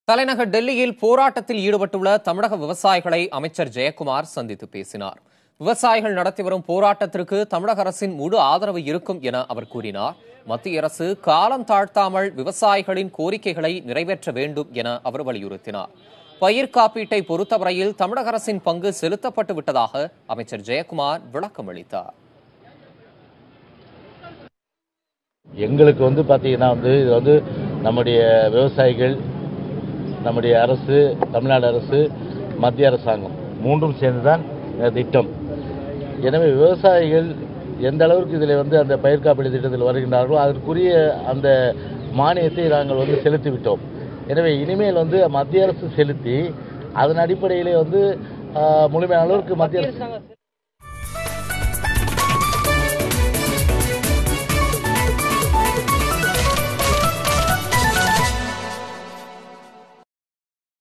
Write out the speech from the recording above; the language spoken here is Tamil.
தலைநகர் டெல்லியில் போராட்டத்தில் ஈடுபட்டுள்ள தமிழக விவசாயிகளை அமைச்சர் ஜெயக்குமார் சந்தித்து பேசினார். விவசாயிகள் நடத்தி வரும் போராட்டத்திற்கு தமிழக அரசின் முழு ஆதரவு இருக்கும் என அவர் கூறினார். மத்திய அரசு காலம் தாழ்த்தாமல் விவசாயிகளின் கோரிக்கைகளை நிறைவேற்ற வேண்டும் என அவர் வலியுறுத்தினார். பயிர் காப்பீட்டை பொறுத்தவரையில் தமிழக அரசின் பங்கு செலுத்தப்பட்டு விட்டதாக அமைச்சர் ஜெயக்குமார் விளக்கம் அளித்தார். எங்களுக்கு பாத்தீங்கன்னா இது நம்முடைய விவசாயிகள், நம்முடைய அரசு, தமிழ்நாடு அரசு, மத்திய அரசாங்கம் மூன்றும் சேர்ந்துதான் திட்டம். எனவே விவசாயிகள் எந்த அளவுக்கு இதில் அந்த பயிர் காப்பீடு திட்டத்தில் வருகின்றார்களோ அதற்குரிய அந்த மானியத்தை நாங்கள் செலுத்திவிட்டோம். எனவே இனிமேல் மத்திய அரசு செலுத்தி அதன் அடிப்படையிலே முழுமையான அளவுக்கு மத்திய அரசு